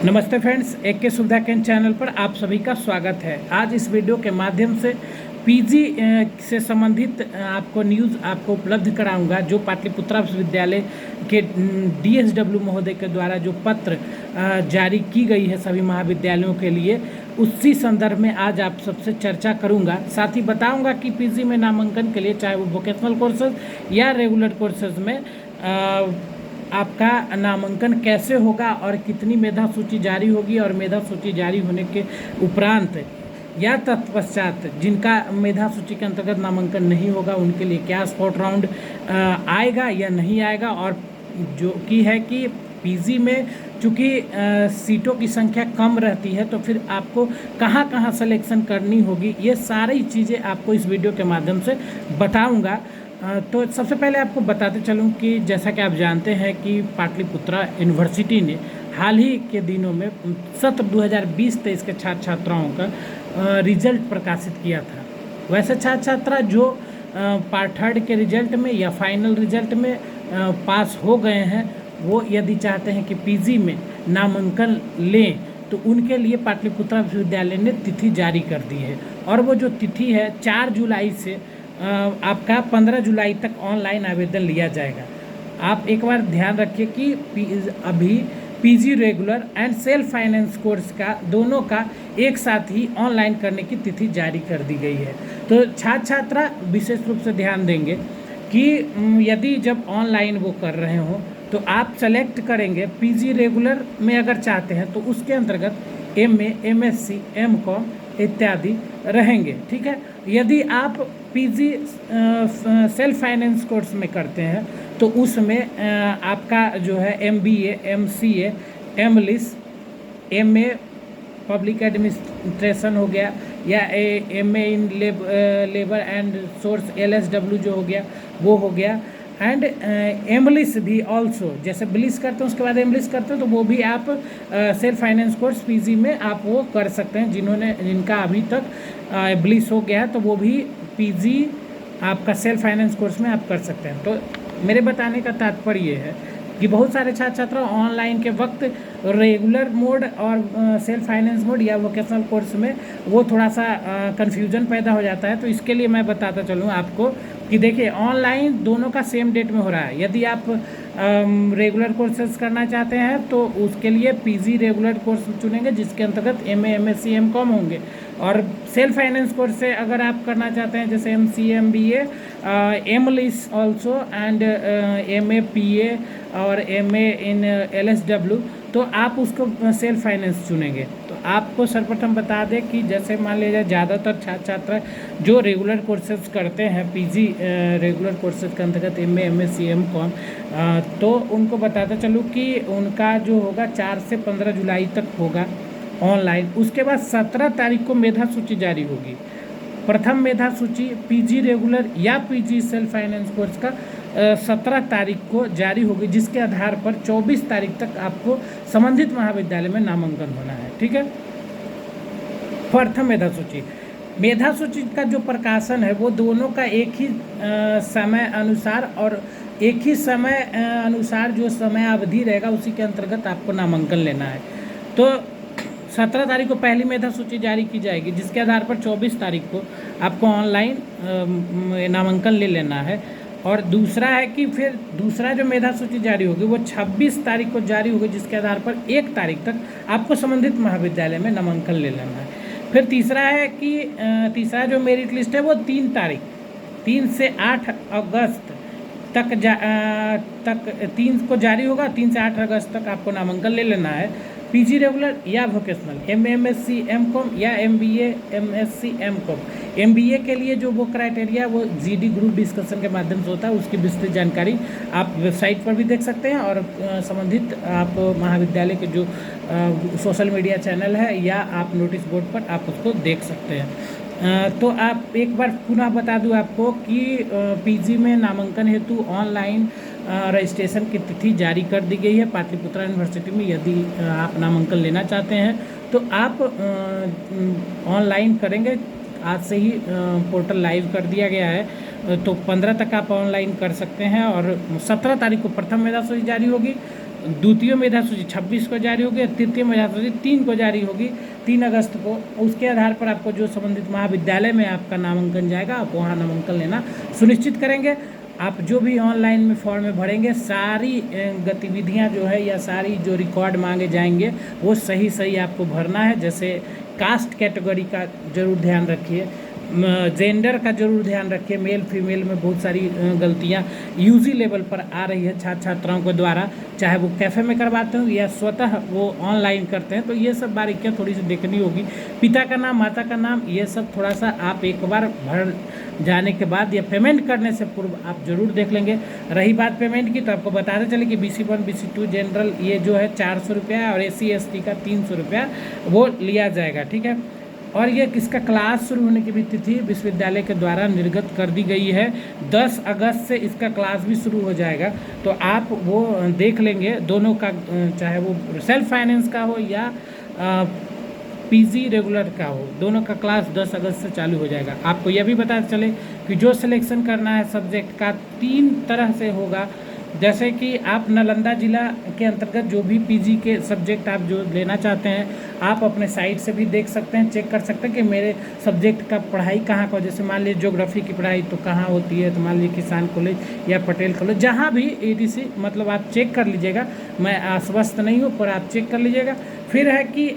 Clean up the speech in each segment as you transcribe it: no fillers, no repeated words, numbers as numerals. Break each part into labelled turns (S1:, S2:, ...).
S1: नमस्ते फ्रेंड्स, एक के सुविधा केंद्र चैनल पर आप सभी का स्वागत है। आज इस वीडियो के माध्यम से पीजी से संबंधित आपको न्यूज़ आपको उपलब्ध कराऊंगा, जो पाटलिपुत्रा विश्वविद्यालय के डीएसडब्ल्यू महोदय के द्वारा जो पत्र जारी की गई है सभी महाविद्यालयों के लिए, उसी संदर्भ में आज आप सबसे चर्चा करूंगा। साथ ही बताऊंगा कि पीजी में नामांकन के लिए चाहे वो वोकेशनल कोर्सेज या रेगुलर कोर्सेज में आपका नामांकन कैसे होगा और कितनी मेधा सूची जारी होगी, और मेधा सूची जारी होने के उपरांत या तत्पश्चात जिनका मेधा सूची के अंतर्गत नामांकन नहीं होगा उनके लिए क्या स्पॉट राउंड आएगा या नहीं आएगा, और जो कि है कि पीजी में चूँकि सीटों की संख्या कम रहती है तो फिर आपको कहाँ कहाँ सिलेक्शन करनी होगी, ये सारी चीज़ें आपको इस वीडियो के माध्यम से बताऊँगा। तो सबसे पहले आपको बताते चलूं कि जैसा कि आप जानते हैं कि पाटलिपुत्रा यूनिवर्सिटी ने हाल ही के दिनों में सत्र 2020-23 के छात्र छात्राओं का रिजल्ट प्रकाशित किया था। वैसे छात्र छात्रा जो पार्ट थर्ड के रिजल्ट में या फाइनल रिजल्ट में पास हो गए हैं, वो यदि चाहते हैं कि पीजी में नामांकन लें तो उनके लिए पाटलिपुत्रा विश्वविद्यालय ने तिथि जारी कर दी है। और वो जो तिथि है 4 जुलाई से आपका 15 जुलाई तक ऑनलाइन आवेदन लिया जाएगा। आप एक बार ध्यान रखिए कि अभी PG regular and self finance course का दोनों का एक साथ ही ऑनलाइन करने की तिथि जारी कर दी गई है। तो छात्र छात्रा विशेष रूप से ध्यान देंगे कि यदि जब ऑनलाइन वो कर रहे हो तो आप सेलेक्ट करेंगे पीजी रेगुलर में अगर चाहते हैं तो उसके अंतर्गत एमए, एमएससी, एमकॉम इत्यादि रहेंगे। ठीक है। यदि आप पीजी सेल्फ फाइनेंस कोर्स में करते हैं तो उसमें आपका जो है MBA, MCA, MLIS, MA public administration हो गया, या MA in labour and source LSW जो हो गया वो हो गया, एंड एमलिस भी ऑल्सो, जैसे बिलिस करते हैं उसके बाद एमलिस करते हैं तो वो भी आप सेल्फ फाइनेंस कोर्स पीजी में आप वो कर सकते हैं। जिनका अभी तक बिलिस हो गया है तो वो भी पीजी आपका सेल्फ फाइनेंस कोर्स में आप कर सकते हैं। तो मेरे बताने का तात्पर्य ये है कि बहुत सारे छात्र छात्रा ऑनलाइन के वक्त रेगुलर मोड और सेल्फ फाइनेंस मोड या वोकेशनल कोर्स में वो थोड़ा सा कन्फ्यूजन पैदा हो जाता है। तो इसके लिए मैं बताता चलूँ आपको कि देखिए ऑनलाइन दोनों का सेम डेट में हो रहा है। यदि आप रेगुलर कोर्सेज करना चाहते हैं तो उसके लिए पीजी रेगुलर कोर्स चुनेंगे जिसके अंतर्गत एमए, एमएससी, एमकॉम होंगे, और सेल्फ फाइनेंस कोर्स से अगर आप करना चाहते हैं जैसे MCA, MBA, MLIS also and MA, PA और एमए इन एलएसडब्ल्यू, तो आप उसको सेल्फ फाइनेंस चुनेंगे। तो आपको सर्वप्रथम बता दें कि जैसे मान लीजिए ज़्यादातर छात्र छात्रा जो रेगुलर कोर्सेज करते हैं पीजी रेगुलर कोर्सेज के अंतर्गत एमए, एमएससी, एमकॉम, तो उनको बताते चलूँ कि उनका जो होगा 4 से 15 जुलाई तक होगा ऑनलाइन। उसके बाद 17 तारीख को मेधा सूची जारी होगी। प्रथम मेधा सूची पीजी रेगुलर या पीजी सेल्फ फाइनेंस कोर्स का 17 तारीख को जारी होगी, जिसके आधार पर 24 तारीख तक आपको संबंधित महाविद्यालय में नामांकन होना है। ठीक है। प्रथम मेधा सूची का जो प्रकाशन है वो दोनों का एक ही समय अनुसार और एक ही समय अनुसार जो समय अवधि रहेगा उसी के अंतर्गत आपको नामांकन लेना है। तो 17 तारीख को पहली मेधा सूची जारी की जाएगी, जिसके आधार पर 24 तारीख को आपको ऑनलाइन नामांकन ले लेना है। और दूसरा है कि फिर दूसरा जो मेधा सूची जारी होगी वो 26 तारीख को जारी होगी, जिसके आधार पर 1 तारीख तक आपको संबंधित महाविद्यालय में नामांकन ले लेना है। फिर तीसरा है कि तीसरा जो मेरिट लिस्ट है वो 3 से 8 अगस्त तक 3 को जारी होगा। 3 से 8 अगस्त तक आपको नामांकन ले लेना है पीजी रेगुलर या वोकेशनल, एमएससी, एमकॉम या एमबीए, एमएससी, एमकॉम। एमबीए के लिए जो वो क्राइटेरिया वो जीडी ग्रुप डिस्कशन के माध्यम से होता है, उसकी विस्तृत जानकारी आप वेबसाइट पर भी देख सकते हैं, और संबंधित आप महाविद्यालय के जो सोशल मीडिया चैनल है या आप नोटिस बोर्ड पर आप उसको देख सकते हैं। तो आप एक बार पुनः बता दूं आपको कि पीजी में नामांकन हेतु ऑनलाइन रजिस्ट्रेशन की तिथि जारी कर दी गई है पाटलिपुत्रा यूनिवर्सिटी में। यदि आप नामांकन लेना चाहते हैं तो आप ऑनलाइन करेंगे। आज से ही पोर्टल लाइव कर दिया गया है, तो 15 तक आप ऑनलाइन कर सकते हैं। और 17 तारीख को प्रथम मेधा सूची जारी होगी, द्वितीय मेधा सूची 26 को जारी होगी, तृतीय मेधा सूची 3 को जारी होगी, 3 अगस्त को। उसके आधार पर आपको जो संबंधित महाविद्यालय में आपका नामांकन जाएगा, आप वहाँ नामांकन लेना सुनिश्चित करेंगे। आप जो भी ऑनलाइन में फॉर्म में भरेंगे, सारी गतिविधियां जो है या सारी जो रिकॉर्ड मांगे जाएंगे वो सही आपको भरना है। जैसे कास्ट कैटेगरी का जरूर ध्यान रखिए, जेंडर का जरूर ध्यान रखिए। मेल फीमेल में बहुत सारी गलतियां यूजी लेवल पर आ रही है छात्र छात्राओं के द्वारा, चाहे वो कैफ़े में करवाते हो या स्वतः वो ऑनलाइन करते हैं। तो ये सब बारीकियां थोड़ी सी देखनी होगी। पिता का नाम, माता का नाम, ये सब थोड़ा सा आप एक बार भर जाने के बाद या पेमेंट करने से पूर्व आप जरूर देख लेंगे। रही बात पेमेंट की, तो आपको बताते चले कि BC1 BC2 जनरल ये जो है 400 रुपया और SC ST का 300 रुपया वो लिया जाएगा, ठीक है। और ये किसका क्लास शुरू होने की भी तिथि विश्वविद्यालय के द्वारा निर्गत कर दी गई है। 10 अगस्त से इसका क्लास भी शुरू हो जाएगा, तो आप वो देख लेंगे दोनों का, चाहे वो सेल्फ फाइनेंस का हो या PG रेगुलर का हो, दोनों का क्लास 10 अगस्त से चालू हो जाएगा। आपको यह भी पता चले कि जो सिलेक्शन करना है सब्जेक्ट का 3 तरह से होगा। जैसे कि आप नालंदा जिला के अंतर्गत जो भी PG के सब्जेक्ट आप जो लेना चाहते हैं, आप अपने साइट से भी देख सकते हैं, चेक कर सकते हैं कि मेरे सब्जेक्ट का पढ़ाई कहाँ का। जैसे मान लीजिए ज्योग्राफी की पढ़ाई तो कहाँ होती है, तो मान लीजिए किसान कॉलेज या पटेल कॉलेज, जहाँ भी ETC, मतलब आप चेक कर लीजिएगा। मैं आश्वस्त नहीं हूँ, पर आप चेक कर लीजिएगा। फिर है कि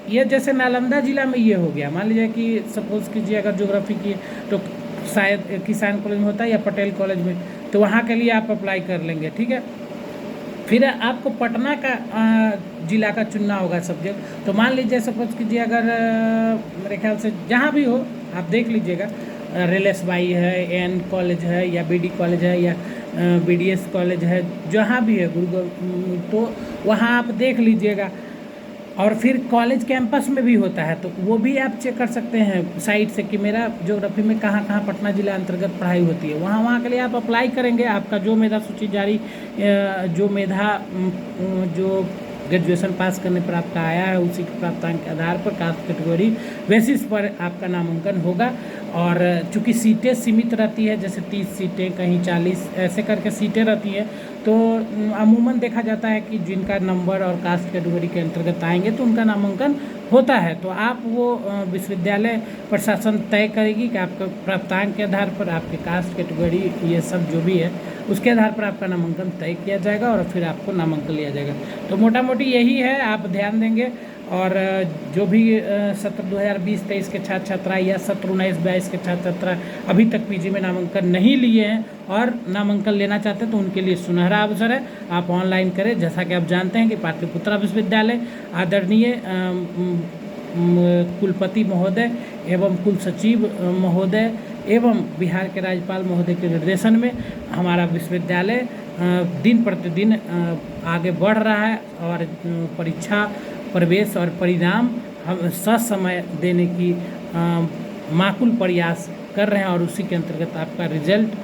S1: ये जैसे नालंदा जिला में ये हो गया, मान लीजिए कि सपोज़ कीजिए अगर ज्योग्राफी की तो शायद किसान कॉलेज में होता है या पटेल कॉलेज में, तो वहाँ के लिए आप अप्लाई कर लेंगे, ठीक है। फिर आपको पटना का जिला का चुनना होगा सब्जेक्ट। तो मान लीजिए सपोज कीजिए अगर मेरे ख्याल से जहाँ भी हो आप देख लीजिएगा, RLSY है, AN कॉलेज है या BD कॉलेज है या BDS कॉलेज है, जहाँ भी है गुरुकुल, तो वहाँ आप देख लीजिएगा। और फिर कॉलेज कैंपस में भी होता है, तो वो भी आप चेक कर सकते हैं साइट से कि मेरा ज्योग्राफी में कहाँ कहाँ पटना जिला अंतर्गत पढ़ाई होती है। वहाँ के लिए आप अप्लाई करेंगे। आपका जो मेधा सूची जारी, जो मेधा जो ग्रेजुएशन पास करने पर आपका आया है, उसी के प्राप्तांक के आधार पर कास्ट कैटेगरी बेसिस पर आपका नामांकन होगा। और चूँकि सीटें सीमित रहती है, जैसे 30 सीटें, कहीं 40, ऐसे करके सीटें रहती हैं, तो अमूमन देखा जाता है कि जिनका नंबर और कास्ट कैटेगरी के अंतर्गत आएंगे तो उनका नामांकन होता है। तो आप वो विश्वविद्यालय प्रशासन तय करेगी कि आपका प्राप्तांक के आधार पर, आपके कास्ट कैटेगरी, ये सब जो भी है उसके आधार पर आपका नामांकन तय किया जाएगा और फिर आपको नामांकन लिया जाएगा। तो मोटा मोटी यही है, आप ध्यान देंगे। और जो भी सत्र 2020-23 के छात्र छात्रा या सत्र 19-22 के छात्र छात्रा अभी तक PG में नामांकन नहीं लिए हैं और नामांकन लेना चाहते हैं, तो उनके लिए सुनहरा अवसर है। आप ऑनलाइन करें। जैसा कि आप जानते हैं कि पाटलिपुत्रा विश्वविद्यालय आदरणीय कुलपति महोदय एवं कुल सचिव महोदय एवं बिहार के राज्यपाल महोदय के निर्देशन में हमारा विश्वविद्यालय दिन प्रतिदिन आगे बढ़ रहा है और परीक्षा, प्रवेश और परिणाम हम ससमय देने की माकूल प्रयास कर रहे हैं और उसी के अंतर्गत आपका रिजल्ट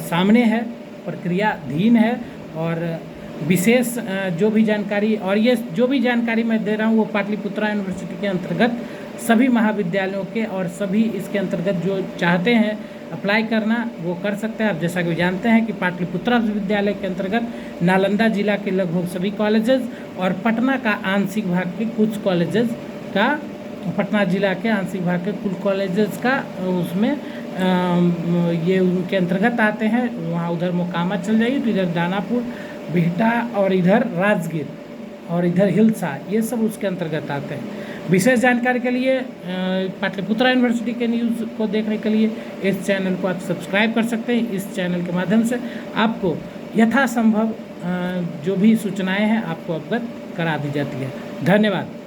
S1: सामने है, प्रक्रियाधीन है। और विशेष जो भी जानकारी, और ये जो भी जानकारी मैं दे रहा हूँ वो पाटलिपुत्रा यूनिवर्सिटी के अंतर्गत सभी महाविद्यालयों के, और सभी इसके अंतर्गत जो चाहते हैं अप्लाई करना वो कर सकते हैं। आप जैसा कि जानते हैं कि पाटलिपुत्रा विश्वविद्यालय के अंतर्गत नालंदा जिला के लगभग सभी कॉलेजेस और पटना का आंशिक भाग के कुछ कॉलेजेस का, पटना जिला के आंशिक भाग के कुल कॉलेजेस का उसमें ये उनके अंतर्गत आते हैं। वहाँ उधर मोकामा चल जाइए तो इधर दानापुर, बिहटा और इधर राजगीर और इधर हिल्सा, ये सब उसके अंतर्गत आते हैं। विशेष जानकारी के लिए पाटलिपुत्रा यूनिवर्सिटी के न्यूज़ को देखने के लिए इस चैनल को आप सब्सक्राइब कर सकते हैं। इस चैनल के माध्यम से आपको यथासंभव जो भी सूचनाएं हैं आपको अवगत करा दी जाती है। धन्यवाद।